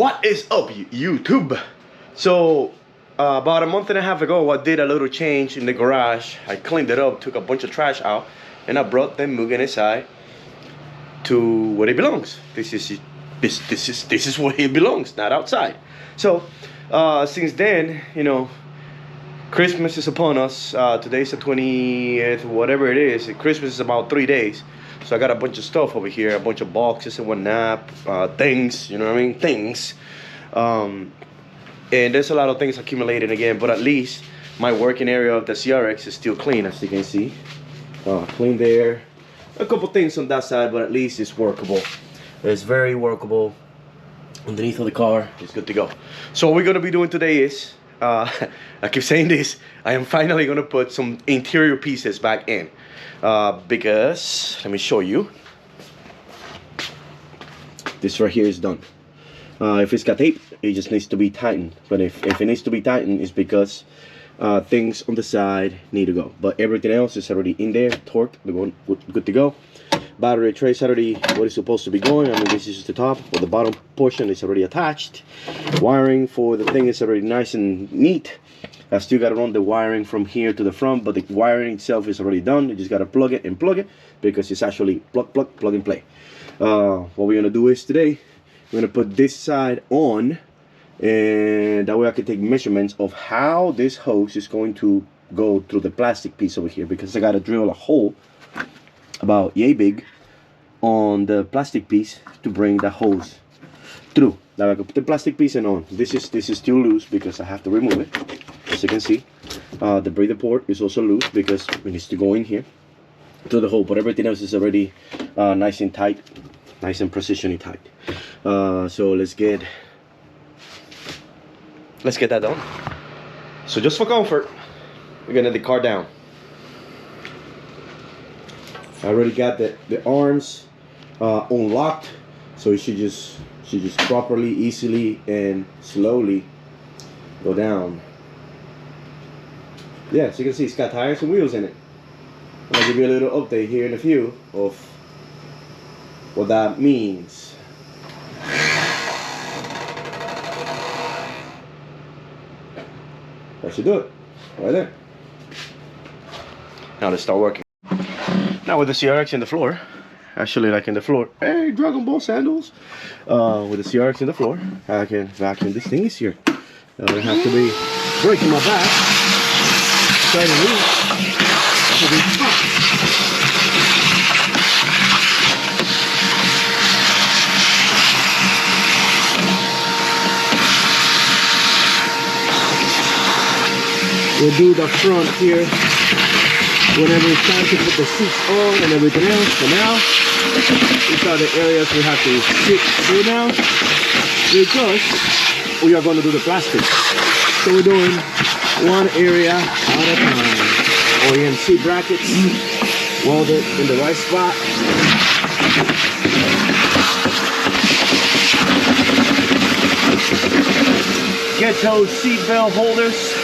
What is up, YouTube? So about a month and a half ago, I did a little change in the garage. I cleaned it up, took a bunch of trash out, and I brought the Mugen inside to where it belongs. This is where it belongs, not outside. So since then, you know, Christmas is upon us. Today's the 20th, whatever it is. Christmas is about 3 days. So I got a bunch of stuff over here, a bunch of boxes and whatnot, things, you know what I mean, things. And there's a lot of things accumulated again, but at least my working area of the CRX is still clean, as you can see. Clean there. A couple things on that side, but at least it's workable. It's very workable. Underneath of the car, it's good to go. So what we're gonna be doing today is, I keep saying this, I am finally gonna put some interior pieces back in. Because, let me show you. This right here is done. If it's got tape, it just needs to be tightened. But if it needs to be tightened, it's because things on the side need to go. But everything else is already in there, torqued, good to go. Battery trace already what it's supposed to be going. I mean, this is just the top, but the bottom portion is already attached. Wiring for the thing is already nice and neat. I still got to run the wiring from here to the front, but the wiring itself is already done. You just got to plug it and plug it because it's actually plug and play. What we're gonna do is today we're gonna put this side on, and that way I can take measurements of how this hose is going to go through the plastic piece over here, because I got to drill a hole about yay big on the plastic piece to bring the hose through. Now I can put the plastic piece in on. This is still loose because I have to remove it. As you can see, the breather port is also loose because it needs to go in here to the hole, but everything else is already nice and tight, nice and precision tight. So let's get that done. So just for comfort, we're gonna let the car down. I already got the arms unlocked, so it should just properly, easily, and slowly go down. Yeah, as you can see, it's got tires and wheels in it. I'll give you a little update here in a few of what that means. That should do it, right there. Now let's start working. Now with the CRX in the floor, actually like in the floor, hey, Dragon Ball sandals. With the CRX in the floor, I can vacuum this thing easier. I don't have to be breaking my back. Try to reach. We'll do the front here whenever it's time to put the seats on and everything else. For now, these are the areas we have to sit through now, because we are going to do the plastic. So we're doing one area at a time. OEM seat brackets welded in the right spot. Get those seat belt holders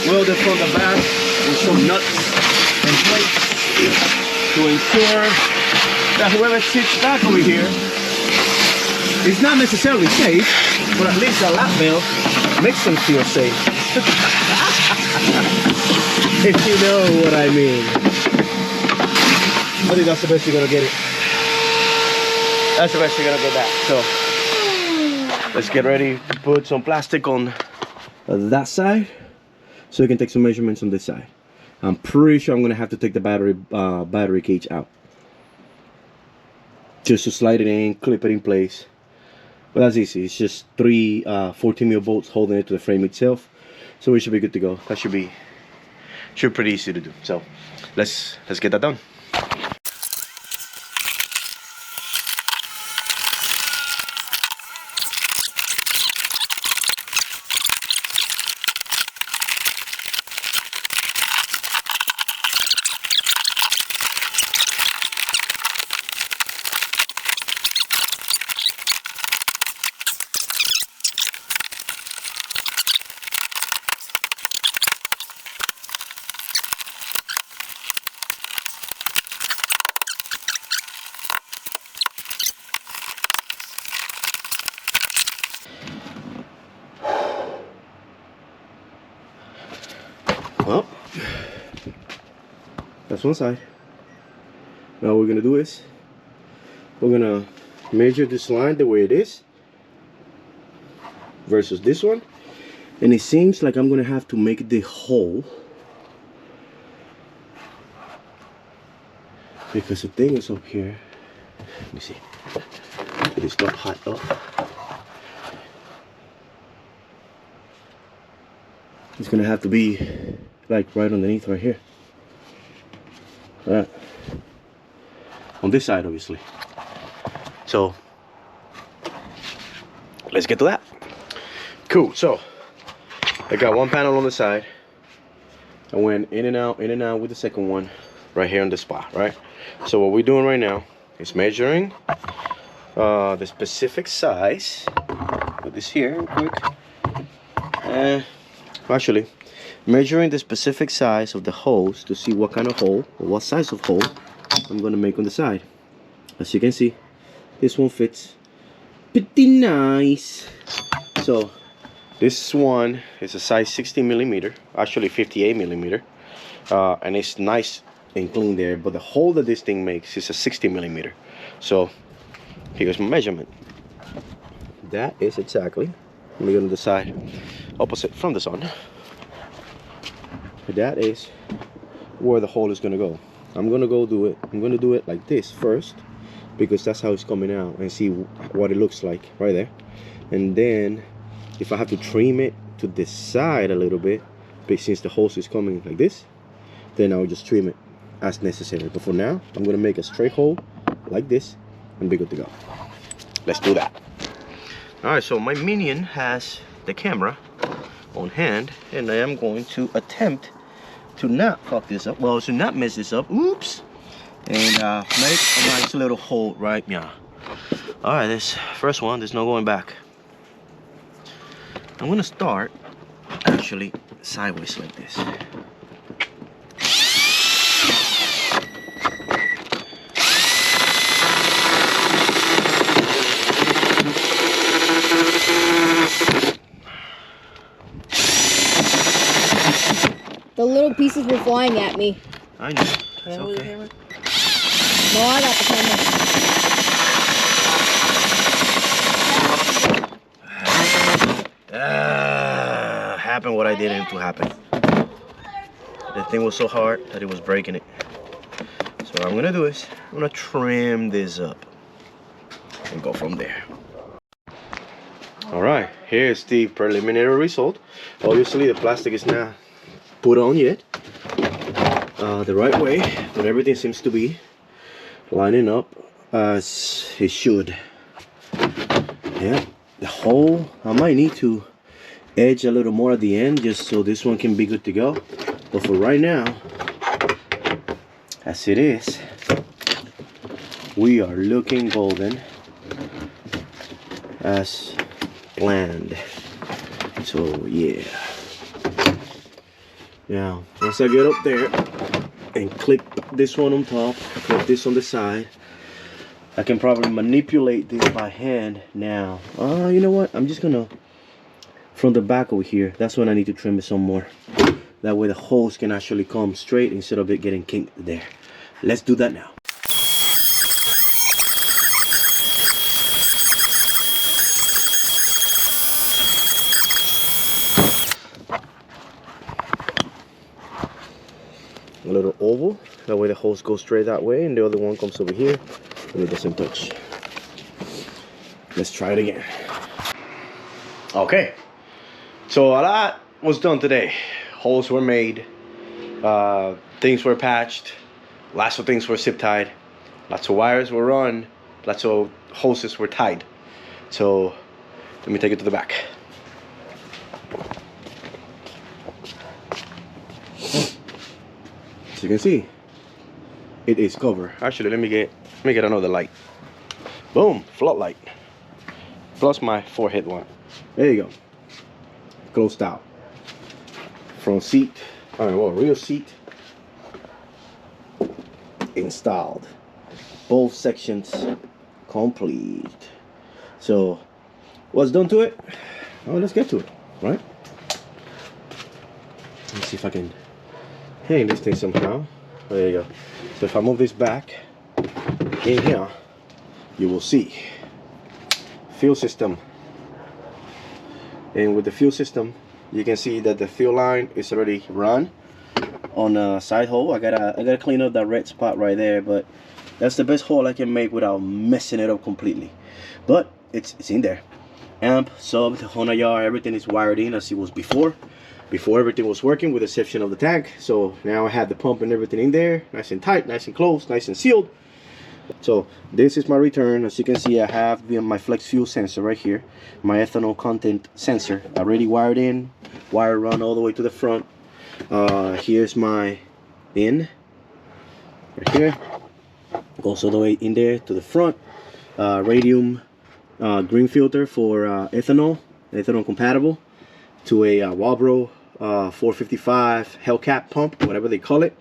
welded from the back with some nuts and plates to ensure that whoever sits back over here is not necessarily safe, but at least a lap belt makes them feel safe. If you know what I mean. I think that's the best you're gonna get it. That's the best you're gonna get that. So let's get ready to put some plastic on that side, so we can take some measurements on this side. I'm pretty sure I'm gonna have to take the battery cage out, just to slide it in, clip it in place. But that's easy. It's just three 14mm bolts holding it to the frame itself, so we should be good to go. That should be pretty easy to do. So let's get that done. That's one side. Now what we're gonna do is we're gonna measure this line the way it is versus this one, and it seems like I'm gonna have to make the hole because the thing is up here. Let me see. It is not hot up. It's gonna have to be like right underneath right here. Right. On this side, obviously. So let's get to that. Cool. So I got one panel on the side. I went in and out with the second one right here on the spot, right? So what we're doing right now is measuring the specific size. Put this here real quick. Actually, measuring the specific size of the holes to see what kind of hole or what size of hole I'm gonna make on the side. As you can see, this one fits pretty nice. So this one is a size 60 millimeter, actually 58 millimeter, and it's nice and clean there, but the hole that this thing makes is a 60 millimeter. So here's my measurement. That is exactly, let me go to the side opposite from the sun. That is where the hole is gonna go. I'm gonna do it like this first, because that's how it's coming out, and see what it looks like right there. And then if I have to trim it to the side a little bit, but since the hose is coming like this, then I'll just trim it as necessary. But for now, I'm gonna make a straight hole like this and be good to go. Let's do that. All right, so my minion has the camera on hand, and I am going to attempt to not fuck this up, well, to not mess this up, oops, and make a nice little hole right now. All right, this first one, there's no going back. I'm gonna start actually sideways like this. The little pieces were flying at me. I know. It's okay. No, I got the camera. Happened what I didn't to happen. The thing was so hard that it was breaking it. So what I'm gonna do is I'm gonna trim this up and go from there. All right, here's the preliminary result. Obviously the plastic is not put on yet the right way, but everything seems to be lining up as it should. Yeah, the hole, I might need to edge a little more at the end just so this one can be good to go, but for right now, as it is, we are looking golden as planned. So yeah. Now, once I get up there and click this one on top, click this on the side, I can probably manipulate this by hand now. You know what? I'm just gonna, from the back over here, that's when I need to trim it some more. That way the holes can actually come straight instead of it getting kinked there. Let's do that now. A little oval, that way the hose go straight that way, and the other one comes over here and it doesn't touch. Let's try it again. Okay, so a lot was done today. Holes were made, things were patched, lots of things were zip tied, lots of wires were run, lots of hoses were tied. So let me take it to the back. You can see it is covered. Actually, let me get another light. Boom, floodlight plus my forehead one. There you go. Closed out. Front seat, well, rear seat installed. Both sections complete. So what's done to it? Well, let's get to it, right? Let's see if I can hang this thing somehow. There you go. So if I move this back in here, you will see fuel system. And with the fuel system, you can see that the fuel line is already run on a side hole. I gotta clean up that red spot right there, but that's the best hole I can make without messing it up completely. But it's in there. Amp, sub, the Honda yard, everything is wired in as it was before. Before everything was working with the exception of the tank. So now I have the pump and everything in there, nice and tight, nice and closed, nice and sealed. So this is my return. As you can see, I have my flex fuel sensor right here, my ethanol content sensor already wired in, wire run all the way to the front. Here's my in right here, goes all the way in there to the front. Radium green filter for ethanol compatible to a Walbro 455 Hellcat pump, whatever they call it.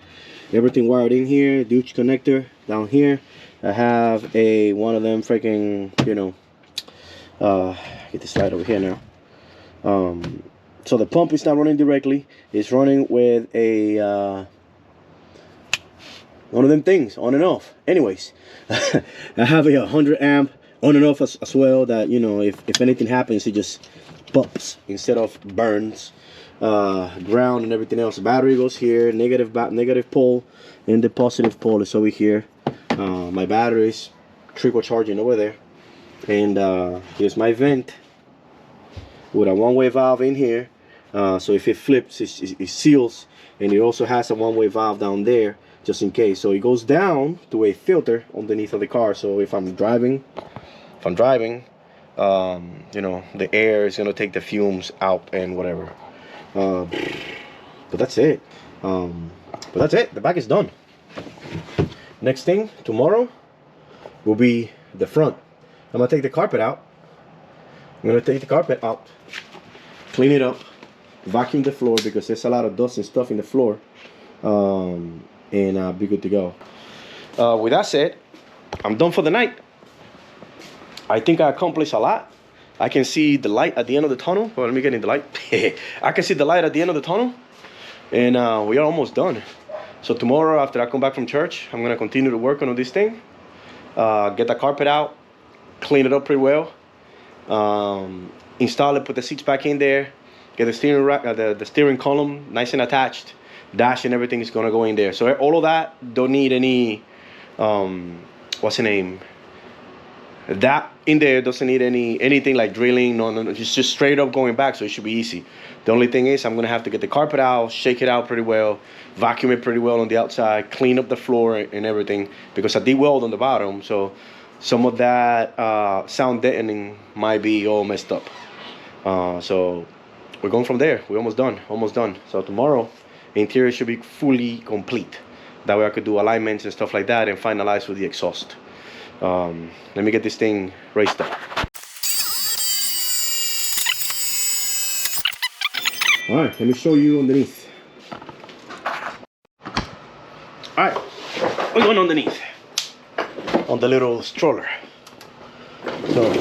Everything wired in here. Douche connector down here. I have one of them freaking, you know, get this light over here now. So the pump is not running directly. It's running with a one of them things on and off. Anyways, I have a 100 amp on and off as well, that, you know, if anything happens, it just pops instead of burns. Ground and everything else. Battery goes here, negative pole, and the positive pole is over here. My battery is trickle charging over there, and here's my vent with a one-way valve in here. So if it flips, it seals, and it also has a one-way valve down there just in case. So it goes down to a filter underneath of the car. So if I'm driving, you know, the air is gonna take the fumes out and whatever. But that's it. The back is done. Next thing tomorrow will be the front. I'm gonna take the carpet out. Clean it up, vacuum the floor because there's a lot of dust and stuff in the floor, and be good to go. With that said, I'm done for the night. I think I accomplished a lot. I can see the light at the end of the tunnel. Well, let me get in the light. I can see the light at the end of the tunnel, and we are almost done. So tomorrow, after I come back from church, I'm gonna continue to work on this thing. Get the carpet out, clean it up pretty well, install it, put the seats back in there, get the steering rack, the steering column nice and attached, dash and everything is gonna go in there. So all of that don't need any, what's the name? That in there doesn't need anything like drilling. No, it's just straight up going back, so it should be easy. The only thing is I'm gonna have to get the carpet out, shake it out pretty well, vacuum it pretty well on the outside, clean up the floor and everything, because I did weld on the bottom, so some of that sound deadening might be all messed up. So we're going from there. We're almost done. So tomorrow the interior should be fully complete. That way I could do alignments and stuff like that and finalize with the exhaust. Let me get this thing raced up. All right, let me show you underneath. All right, we're going underneath on the little stroller. So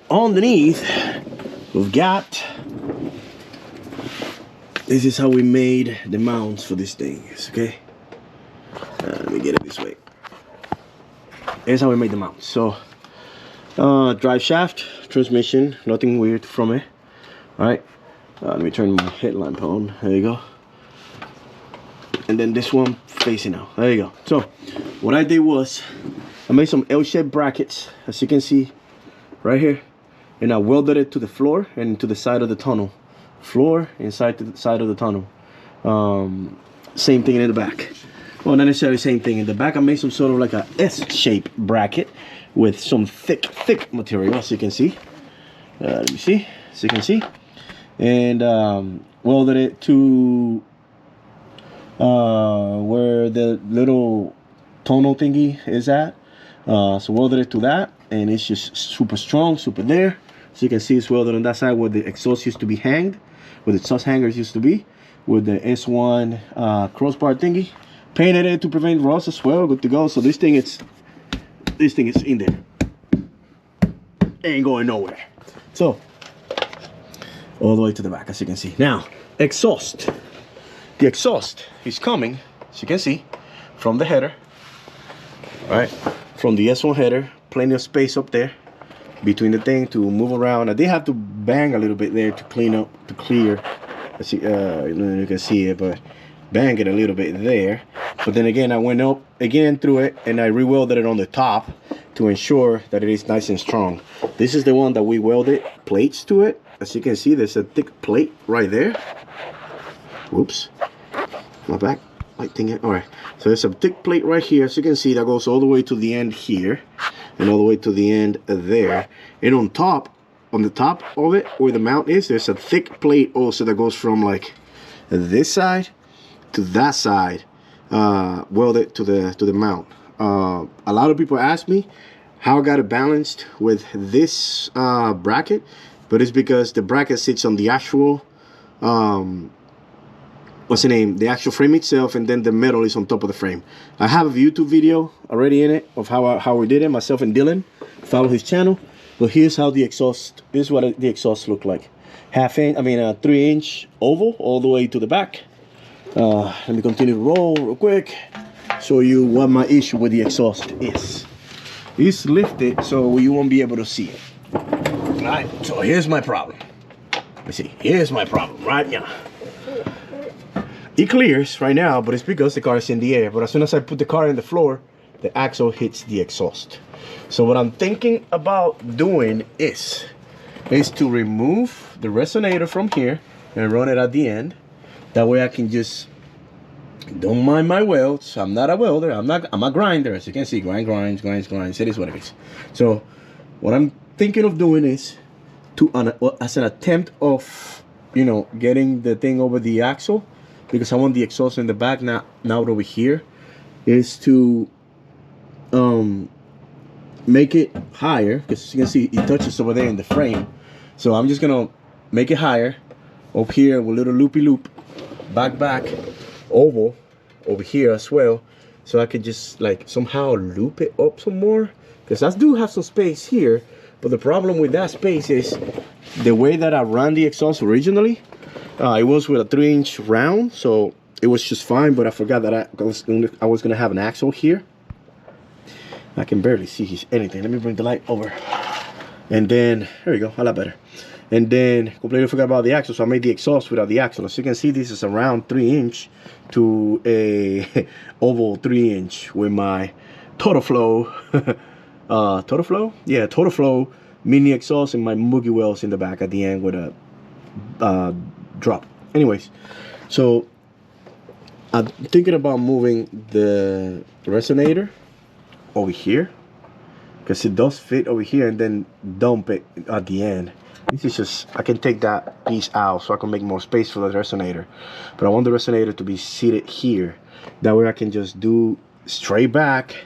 underneath, we've got, this is how we made the mounts for these things, okay? Let me get it this way. Here's how we made the mounts. So, drive shaft, transmission, nothing weird from it. All right, let me turn my headlamp on. There you go. And then this one facing out. There you go. So, what I did was, I made some L-shaped brackets, as you can see, right here, and I welded it to the floor and to the side of the tunnel. Floor inside to the side of the tunnel. Same thing in the back. Well, not necessarily same thing. In the back, I made some sort of like a S-shaped bracket with some thick material, as you can see. Let me see, as you can see. And welded it to where the little tunnel thingy is at. So welded it to that, and it's just super strong, super there. So you can see it's welded on that side where the exhaust used to be hanged, where the exhaust hangers used to be, with the S1 crossbar thingy. Painted it to prevent rust as well. Good to go. So this thing is in there. Ain't going nowhere. So all the way to the back, as you can see. Now exhaust. the exhaust is coming, as you can see, from the header. All right, from the S1 header, plenty of space up there between the thing to move around. I did have to bang a little bit there to clean up, to clear. See, you can see it, but bang it a little bit there. But then again, I went up again through it and I re-welded it on the top to ensure that it is nice and strong. This is the one that we welded plates to it. As you can see, there's a thick plate right there. Whoops, my back light thing. All right, so there's a thick plate right here. As you can see, that goes all the way to the end here and all the way to the end there. And on top, on the top of it, where the mount is, there's a thick plate also that goes from like this side to that side, welded to the mount. A lot of people ask me how I got it balanced with this bracket, but it's because the bracket sits on the actual what's the name, the actual frame itself, and then the metal is on top of the frame. I have a YouTube video already in it of how we did it, myself and Dylan. Follow his channel. But here's how the exhaust, this is what the exhaust look like. 3-inch oval all the way to the back. Let me continue to roll real quick, show you what my issue with the exhaust is. It's lifted so you won't be able to see it. Right, so here's my problem. Let me see, here's my problem right now. It clears right now, but it's because the car is in the air. But as soon as I put the car in the floor, the axle hits the exhaust. So what I'm thinking about doing is to remove the resonator from here and run it at the end. That way I can just, don't mind my welds. I'm not a welder, I'm a grinder. As you can see, grinds. It is what it is. So what I'm thinking of doing is as an attempt of, you know, getting the thing over the axle, because I want the exhaust in the back, not over here, is to make it higher, because you can see it touches over there in the frame. So I'm just gonna make it higher up here with a little loopy loop, back oval over here as well, so I could just like somehow loop it up some more, because I do have some space here. But the problem with that space is the way that I ran the exhaust originally. It was with a 3-inch round, so it was just fine, but I forgot that I was gonna have an axle here. I can barely see anything. Let me bring the light over. And then, there we go, a lot better. And then, completely forgot about the axle, so I made the exhaust without the axle. As you can see, this is a round 3-inch to a oval 3-inch with my Total Flow, Total Flow? Yeah, Total Flow mini exhaust and my Moogie wells in the back at the end with a drop. Anyways, so I'm thinking about moving the resonator over here, because it does fit over here, and then dump it at the end. This is just, I can take that piece out so I can make more space for the resonator, but I want the resonator to be seated here. That way I can just do straight back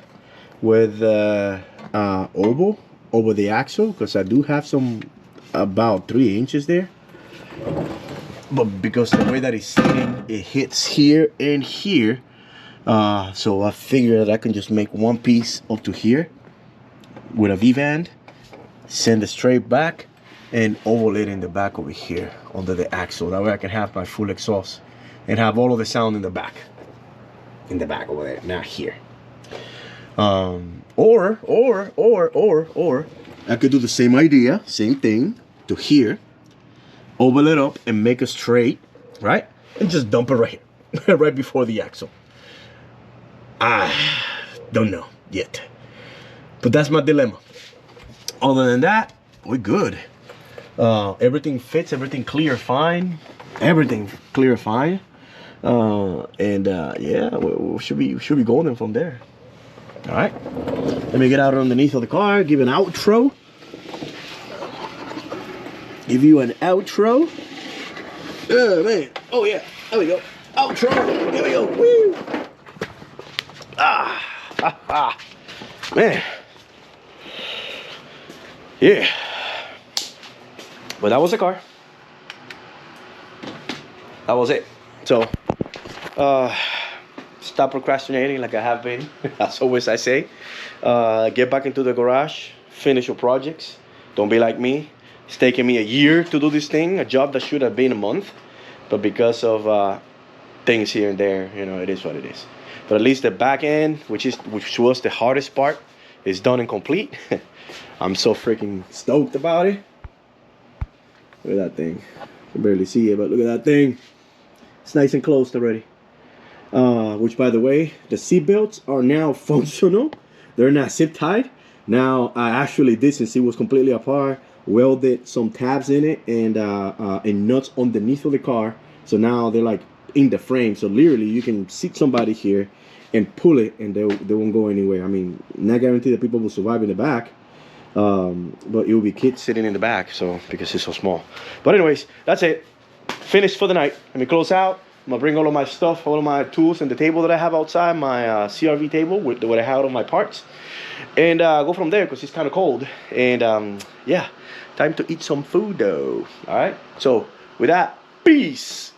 with oval over the axle, because I do have some about 3 inches there. But because the way that it's sitting, it hits here and here, so I figured that I can just make one piece up to here with a V-band, send it straight back, and oval it in the back over here under the axle. That way I can have my full exhaust and have all of the sound in the back over there, not here. Or I could do the same idea, same thing to here, oval it up and make it straight, right? And just dump it right here, right before the axle. I don't know yet, but that's my dilemma. Other than that, we're good. Everything fits, everything clear fine, everything clear fine. Yeah, we should be golden from there. All right, let me get out underneath of the car, give an outro. Give you an outro. Oh man, oh yeah, there we go. Outro, here we go. Woo. Man. Yeah. But that was the car. That was it. So, stop procrastinating like I have been. As always I say. Get back into the garage. Finish your projects. Don't be like me. It's taken me a year to do this thing. A job that should have been a month. But because of things here and there. You know, it is what it is. But at least the back end, which was the hardest part, is done and complete. I'm so freaking stoked about it. Look at that thing. You can barely see it, but look at that thing. It's nice and closed already. Which, by the way, the seat belts are now functional. They're not zip tied. Now I actually did, since it was completely apart, welded some tabs in it and nuts underneath of the car. So now they're like in the frame. So literally you can seat somebody here and pull it and they won't go anywhere. I mean, not guaranteed that people will survive in the back. But it will be kids sitting in the back, so because it's so small. But anyways, that's it. Finished for the night. Let me close out. I'm gonna bring all of my stuff, all of my tools, and the table that I have outside, my CRV table with what I have all my parts, and go from there because it's kind of cold. And yeah, time to eat some food though. All right. So with that, peace.